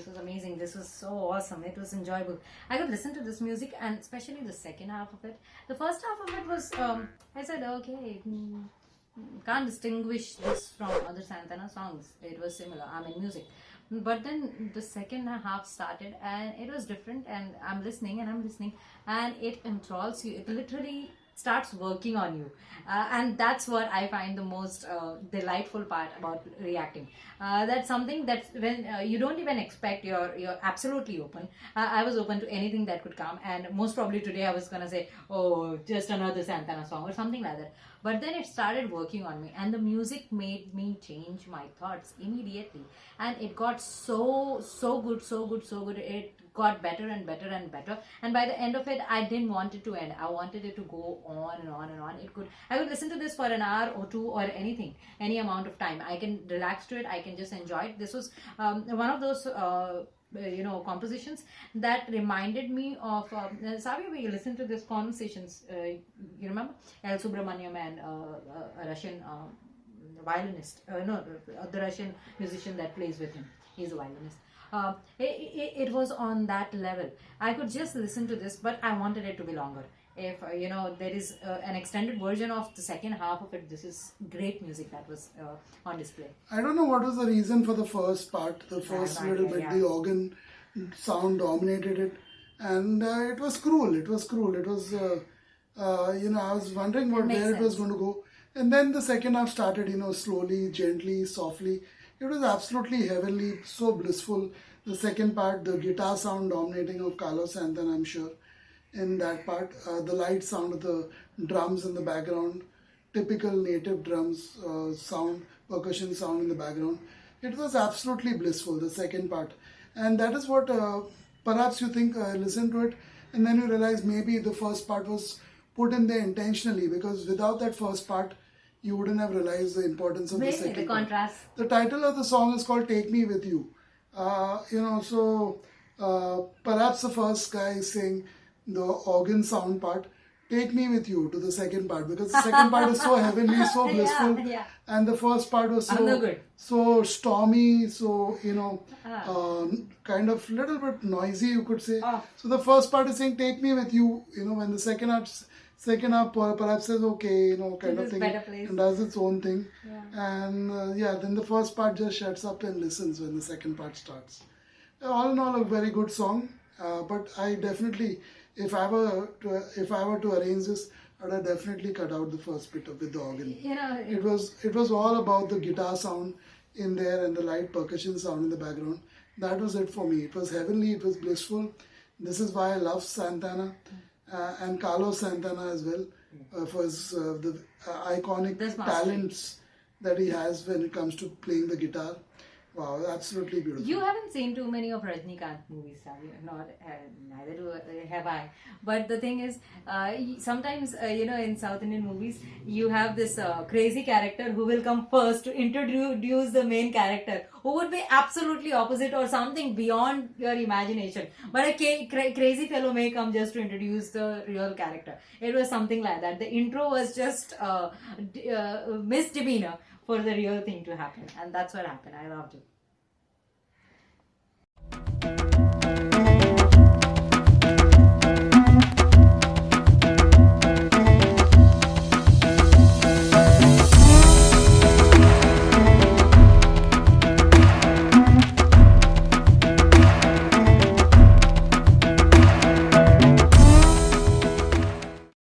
this was amazing, this was so awesome, it was enjoyable. I could listen to this music, and especially the second half of it. The first half of it was, I said, okay, can't distinguish this from other Santana songs. It was similar, I mean, music. But then the second half started, and it was different, and I'm listening, and it enthralls you. It literally starts working on you, and that's what I find the most delightful part about reacting. That's something that when you don't even expect, you're absolutely open. I was open to anything that could come, and most probably today I was gonna say, oh, just another Santana song or something like that. But then it started working on me, and the music made me change my thoughts immediately, and it got so good. It got better and better and better, and by the end of it, I didn't want it to end. I wanted it to go on and on and on. I could listen to this for an hour or two, or anything, any amount of time. I can relax to it, I can just enjoy it. This was one of those compositions that reminded me of Savia. We listened to these conversations, you remember El Subramaniam and a Russian violinist, the Russian musician that plays with him. He's a violinist. It was on that level. I could just listen to this, but I wanted it to be longer. If there is an extended version of the second half of it, this is great music that was on display. I don't know what was the reason for the first part, the first little bit. The organ sound dominated it, and it was cruel. It was I was wondering where it was going to go, and then the second half started, slowly, gently, softly. It was absolutely heavenly, so blissful. The second part, the guitar sound dominating of Carlos Santana, I'm sure, in that part. The light sound of the drums in the background, typical native drums sound, percussion sound in the background. It was absolutely blissful, the second part. And that is what, perhaps you think, listen to it, and then you realize maybe the first part was put in there intentionally, because without that first part, you wouldn't have realized the importance of the second the contrast. part. The title of the song is called Take Me With You. Perhaps the first guy is saying the organ sound part, take me with you to the second part, because the second part is so heavenly, so blissful, and the first part was so stormy, so kind of little bit noisy, you could say. So the first part is saying take me with you, when the second half perhaps says okay, kind of thing, and does its own thing, and then the first part just shuts up and listens when the second part starts. All in all, a very good song, but I definitely, if I were to arrange this, I would have definitely cut out the first bit with the organ. It was all about the guitar sound in there and the light percussion sound in the background. That was it for me. It was heavenly, it was blissful. This is why I love Santana, and Carlos Santana as well, for his the iconic talents that he has when it comes to playing the guitar. Wow, absolutely beautiful. You haven't seen too many of Rajnikant movies, have you? Neither have I. But the thing is, sometimes, in South Indian movies, you have this crazy character who will come first to introduce the main character, who would be absolutely opposite or something beyond your imagination. But a crazy fellow may come just to introduce the real character. It was something like that. The intro was just misdemeanor for the real thing to happen, and that's what happened. I loved it.